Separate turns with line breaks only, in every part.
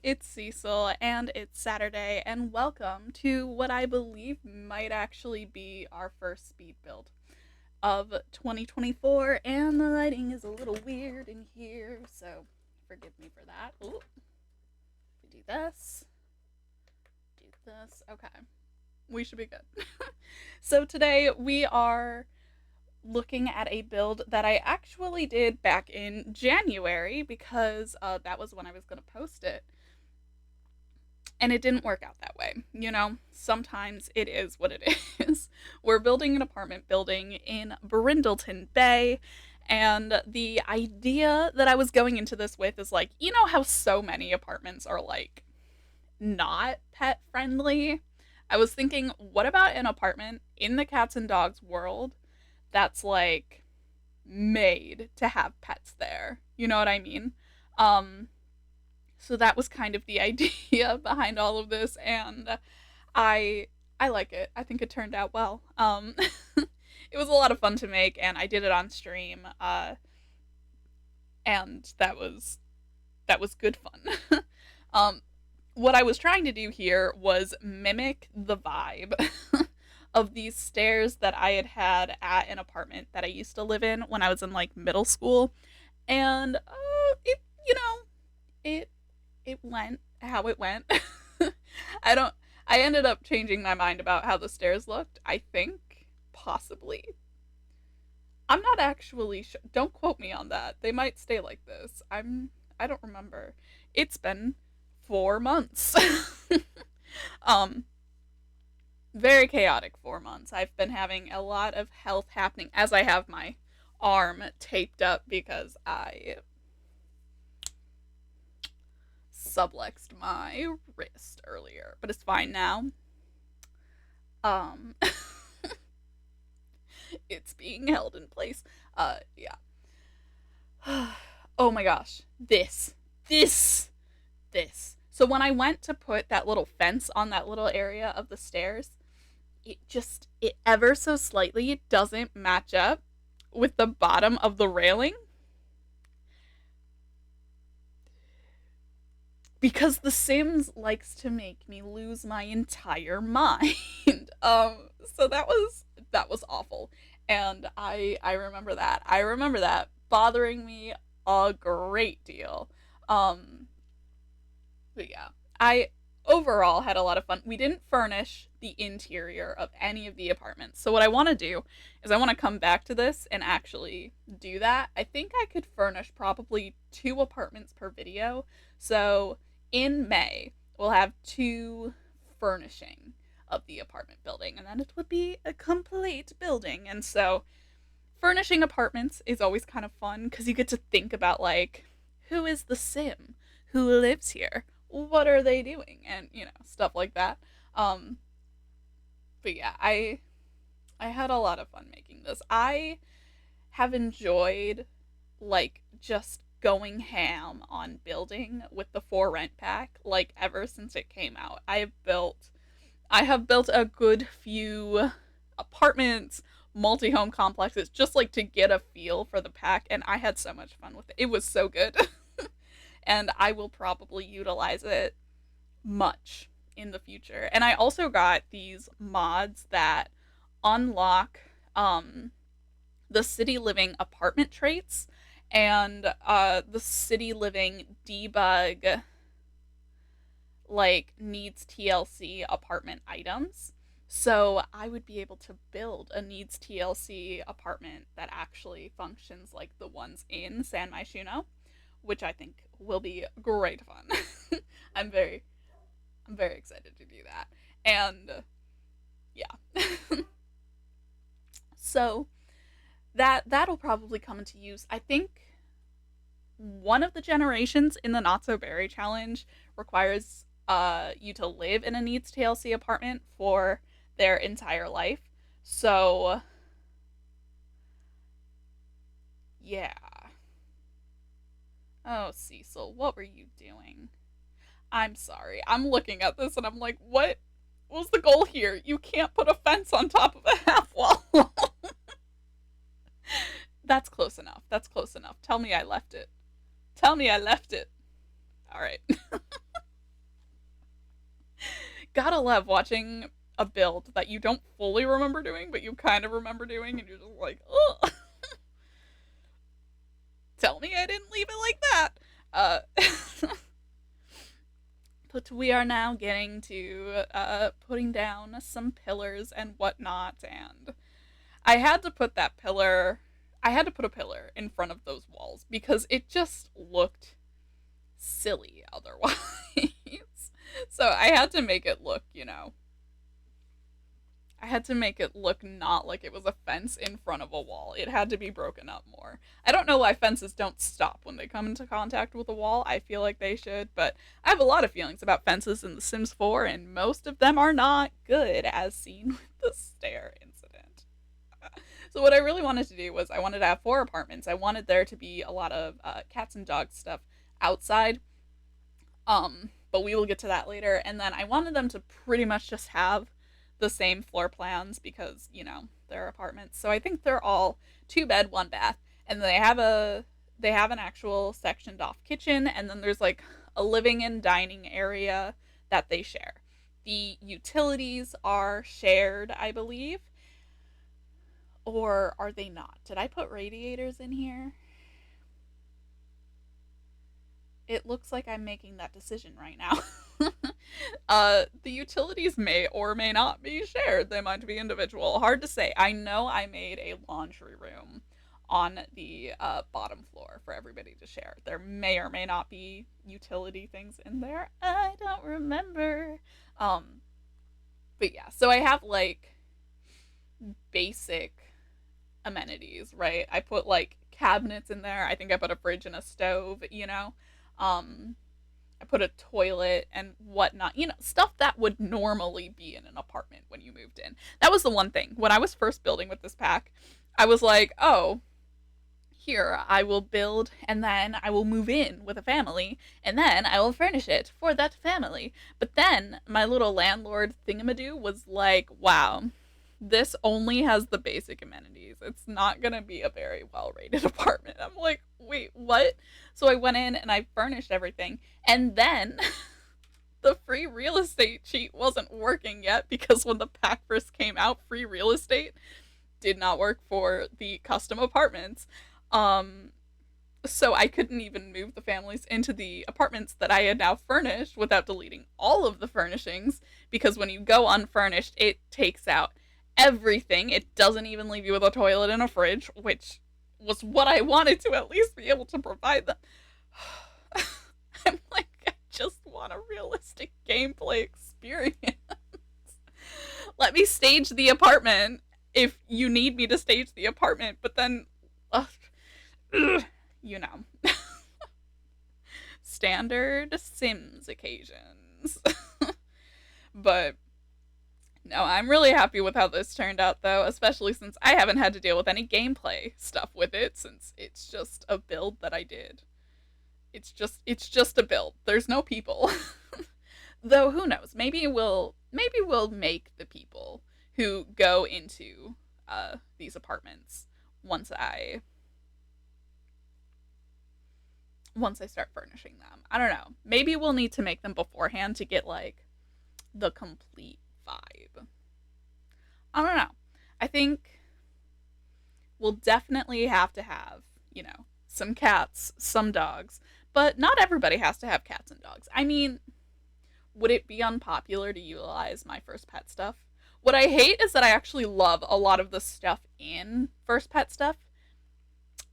it's Cecil, and it's Saturday, and welcome to what I believe might actually be our first speed build of 2024. And the lighting is a little weird in here, so forgive me for that. Ooh, we do this, okay, we should be good. So today we are looking at a build that I actually did back in January because that was when I was going to post it. And it didn't work out that way. Sometimes it is what it is. We're building an apartment building in Brindleton Bay. And the idea that I was going into this with is like, you know how so many apartments are like not pet friendly? I was thinking, what about an apartment in the cats and dogs world that's like made to have pets there? You know what I mean? So that was kind of the idea behind all of this, and I I like it. I think it turned out well. It was a lot of fun to make, and I did it on stream, and that was good fun. um, what I was trying to do here was mimic the vibe of these stairs that I had had at an apartment that I used to live in when I was in like middle school, and it it it went how it went. I don't. I ended up changing my mind about how the stairs looked. I think possibly. I'm not actually sure. Don't quote me on that. They might stay like this. I don't remember. It's been 4 months. um Very chaotic 4 months. I've been having a lot of health happening as I have my arm taped up because I sublexed my wrist earlier, but it's fine now. Um, it's being held in place. Yeah. Oh my gosh, this, this. So when I went to put that little fence on that little area of the stairs, it ever so slightly it doesn't match up with the bottom of the railing because The Sims likes to make me lose my entire mind. So that was awful, and I remember that. I remember that bothering me a great deal. Um, but yeah, I overall had a lot of fun. We didn't furnish the interior of any of the apartments. So what I want to do is I want to come back to this and actually do that. I think I could furnish probably 2 apartments per video. So in May, we'll have 2 furnishing of the apartment building, and then it would be a complete building. And so furnishing apartments is always kind of fun because you get to think about like, who is the sim who lives here, what are they doing, and stuff like that. um but yeah, I had a lot of fun making this. I have enjoyed like just going ham on building with the For Rent pack like ever since it came out. I have built a good few apartments, multi-home complexes, just like to get a feel for the pack, and I had so much fun with it. It was so good. And I will probably utilize it much in the future. And I also got these mods that unlock the city living apartment traits and the city living debug like needs TLC apartment items. So I would be able to build a needs TLC apartment that actually functions like the ones in San Myshuno, which I think will be great fun. I'm very I'm very excited to do that. And yeah. So that'll probably come into use. I think one of the generations in the Not So Berry challenge requires you to live in a needs TLC apartment for their entire life. So yeah. Oh, Cecil, what were you doing? I'm sorry. I'm looking at this and I'm like, what was the goal here? You can't put a fence on top of a half wall. That's close enough. That's close enough. Tell me I left it. Tell me I left it. All right. Gotta love watching a build that you don't fully remember doing, but you kind of remember doing, and you're just like, oh, tell me I didn't leave it like that. But we are now getting to putting down some pillars and whatnot, and I had to put that pillar. I had to put a pillar in front of those walls because it just looked silly otherwise. So I had to make it look, I had to make it look not like it was a fence in front of a wall. It had to be broken up more. I don't know why fences don't stop when they come into contact with a wall. I feel like they should, but I have a lot of feelings about fences in The Sims 4, and most of them are not good, as seen with the stair incident. So what I really wanted to do was I wanted to have 4 apartments. I wanted there to be a lot of cats and dogs stuff outside. But we will get to that later. And then I wanted them to pretty much just have the same floor plans because, they're apartments. So I think they're all 2 bed, 1 bath. And they have an actual sectioned off kitchen, and then there's like a living and dining area that they share. The utilities are shared, I believe. Or are they not? Did I put radiators in here? It looks like I'm making that decision right now. The utilities may or may not be shared. They might be individual. Hard to say. I know I made a laundry room on the bottom floor for everybody to share. There may or may not be utility things in there. I don't remember. But yeah, so I have like basic amenities, right? I put like cabinets in there. I think I put a fridge and a stove. Um, I put a toilet and whatnot, stuff that would normally be in an apartment when you moved in. That was the one thing. When I was first building with this pack, I was like, oh, here, I will build and then I will move in with a family and then I will furnish it for that family. But then my little landlord thingamadoo was like, wow, this only has the basic amenities. It's not going to be a very well rated apartment. I'm like, wait, what? So I went in and I furnished everything. And then the free real estate cheat wasn't working yet because when the pack first came out, free real estate did not work for the custom apartments. So I couldn't even move the families into the apartments that I had now furnished without deleting all of the furnishings because when you go unfurnished, it takes out everything. It doesn't even leave you with a toilet and a fridge, which was what I wanted to at least be able to provide them. I'm like, I just want a realistic gameplay experience. Let me stage the apartment if you need me to stage the apartment, but then, you know, standard Sims occasions. But no, I'm really happy with how this turned out, though, especially since I haven't had to deal with any gameplay stuff with it, since it's just a build that I did. It's just a build. There's no people. Though who knows? Maybe we'll make the people who go into these apartments once I start furnishing them. I don't know. Maybe we'll need to make them beforehand to get like the complete vibe. I don't know. I think we'll definitely have to have, some cats, some dogs, but not everybody has to have cats and dogs. I mean, would it be unpopular to utilize my first pet stuff? What I hate is that I actually love a lot of the stuff in first pet stuff.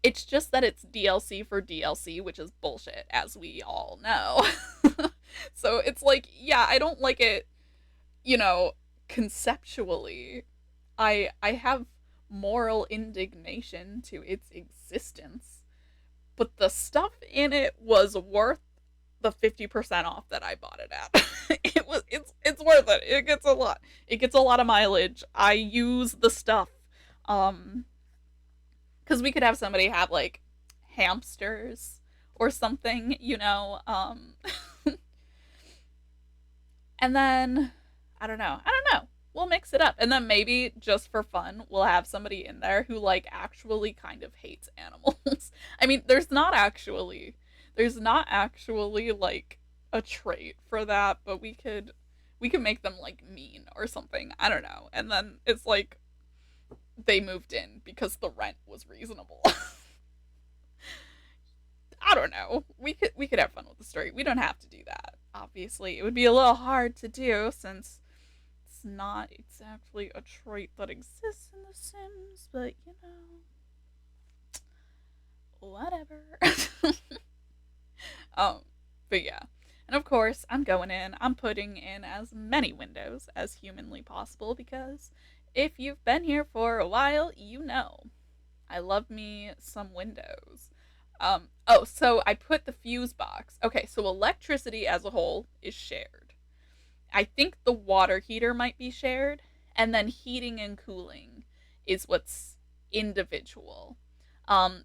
It's just that it's DLC for DLC, which is bullshit, as we all know. So it's like, yeah, I don't like it, conceptually. I have moral indignation to its existence, but the stuff in it was worth the 50% off that I bought it at. It's worth it. It gets a lot. It gets a lot of mileage. I use the stuff. Because we could have somebody have like hamsters or something, and then I don't know. We'll mix it up. And then maybe just for fun, we'll have somebody in there who like actually kind of hates animals. I mean, there's not actually like a trait for that, but we could we could make them like mean or something. I don't know. And then it's like they moved in because the rent was reasonable. I don't know. We could have fun with the story. We don't have to do that. Obviously, it would be a little hard to do since it's not exactly a trait that exists in The Sims, but you know, whatever. um, but yeah. And of course, I'm going in, I'm putting in as many windows as humanly possible because if you've been here for a while, you know. I love me some windows. Oh, so I put the fuse box. Okay, so electricity as a whole is shared. I think the water heater might be shared, and then heating and cooling is what's individual.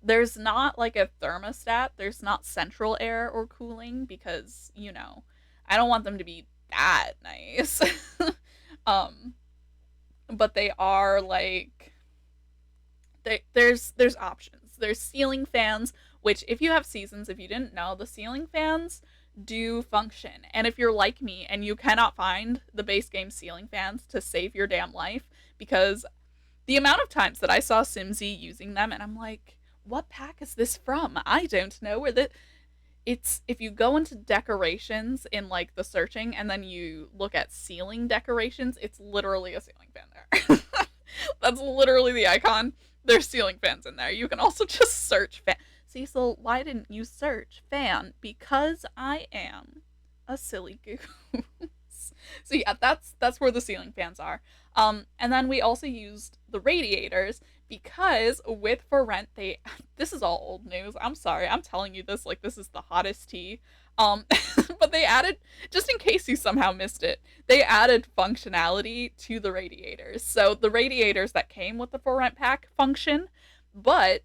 There's not like a thermostat, there's not central air or cooling because, you know, I don't want them to be that nice. um, but they are like there's options. There's ceiling fans, which if you have seasons, if you didn't know, the ceiling fans do function. And if you're like me and you cannot find the base game ceiling fans to save your damn life, because the amount of times that I saw Simsy using them and I'm like, what pack is this from? I don't know where the it's if you go into decorations in like the searching and then you look at ceiling decorations, it's literally a ceiling fan there. That's literally the icon. There's ceiling fans in there. You can also just search fan. Cecil, why didn't you search fan? Because I am a silly goose. So yeah, that's where the ceiling fans are. And then we also used the radiators because with For Rent they this is all old news. I'm sorry. I'm telling you this like this is the hottest tea. But they added, just in case you somehow missed it, they added functionality to the radiators. So the radiators that came with the For Rent pack function, but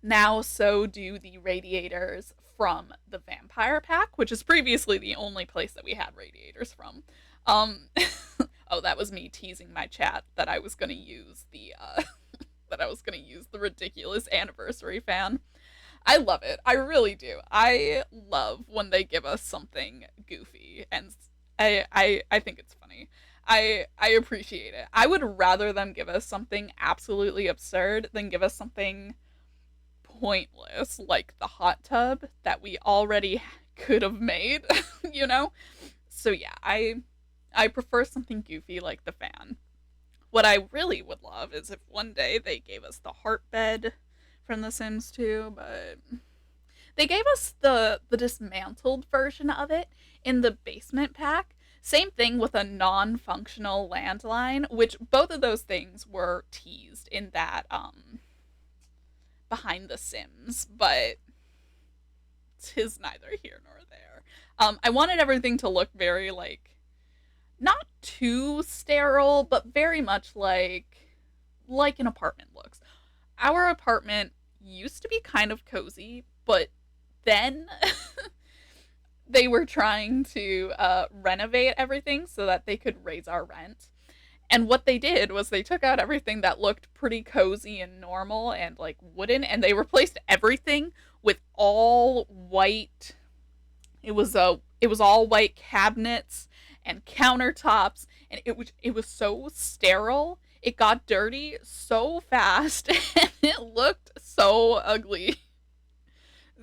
now so do the radiators from the Vampire pack, which is previously the only place that we had radiators from. Um, oh, that was me teasing my chat that I was gonna use the that I was gonna use the ridiculous anniversary fan. I love it. I really do. I love when they give us something goofy, and I think it's funny. I appreciate it. I would rather them give us something absolutely absurd than give us something pointless like the hot tub that we already could have made, you know? So yeah, I prefer something goofy like the fan. What I really would love is if one day they gave us the heart bed from The Sims 2, but they gave us the dismantled version of it in the basement pack. Same thing with a non-functional landline, which both of those things were teased in that behind the Sims, but tis neither here nor there. I wanted everything to look very like not too sterile, but very much like an apartment looks. Our apartment used to be kind of cozy, but then they were trying to renovate everything so that they could raise our rent. And what they did was they took out everything that looked pretty cozy and normal and like wooden, and they replaced everything with all white. It was all white cabinets and countertops, and it was so sterile. It got dirty so fast, and it looked so ugly.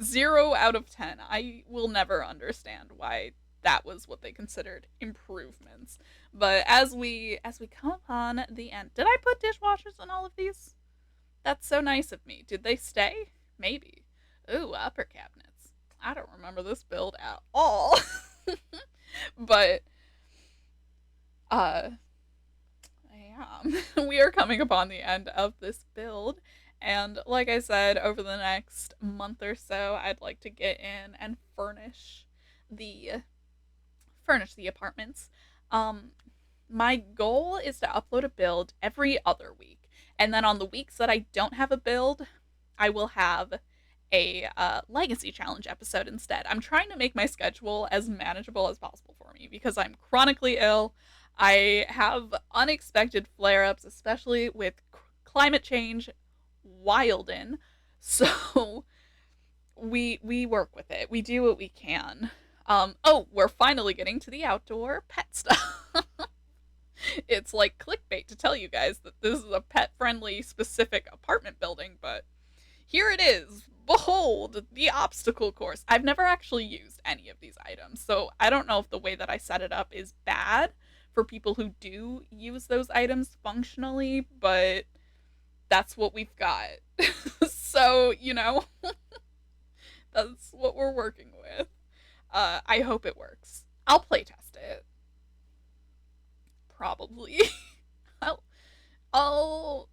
0 out of 10. I will never understand why that was what they considered improvements. But as we come upon the end, did I put dishwashers in all of these? That's so nice of me. Did they stay? Maybe. Ooh, upper cabinets. I don't remember this build at all. But uh yeah, we are coming upon the end of this build. And like I said, over the next month or so, I'd like to get in and the furnish the apartments. Um, my goal is to upload a build every other week, and then on the weeks that I don't have a build, I will have a legacy challenge episode instead. I'm trying to make my schedule as manageable as possible for me because I'm chronically ill. I have unexpected flare ups, especially with climate change wilden. So we work with it. We do what we can. Oh, we're finally getting to the outdoor pet stuff. It's like clickbait to tell you guys that this is a pet-friendly specific apartment building, but here it is. Behold, the obstacle course. I've never actually used any of these items, so I don't know if the way that I set it up is bad for people who do use those items functionally, but that's what we've got. So, that's what we're working with. I hope it works. I'll playtest it. Probably. I'll, I'll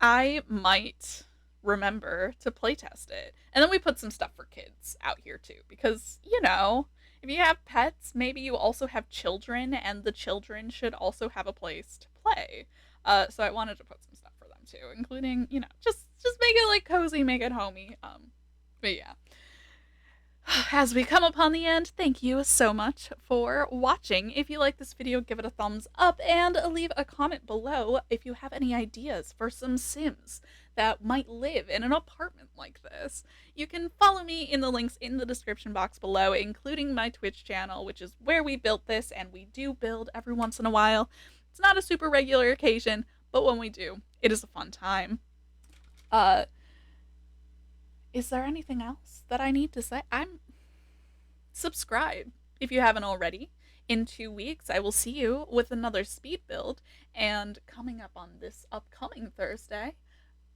I might remember to playtest it. And then we put some stuff for kids out here too, because, if you have pets, maybe you also have children, and the children should also have a place to play. So I wanted to put some stuff for them too, including, just make it like cozy, make it homey. But yeah. As we come upon the end, thank you so much for watching. If you like this video, give it a thumbs up and leave a comment below if you have any ideas for some Sims that might live in an apartment like this. You can follow me in the links in the description box below, including my Twitch channel, which is where we built this, and we do build every once in a while. It's not a super regular occasion, but when we do, it is a fun time. Is there anything else that I need to say? Subscribe if you haven't already. In 2 weeks, I will see you with another speed build, and coming up on this upcoming Thursday,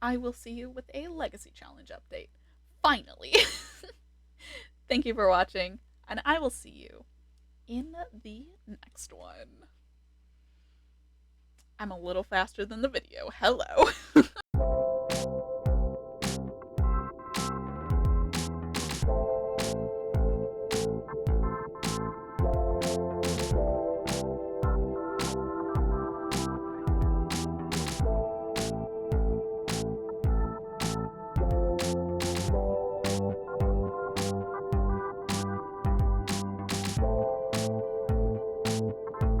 I will see you with a Legacy Challenge update. Finally! Thank you for watching, and I will see you in the next one. I'm a little faster than the video. Hello!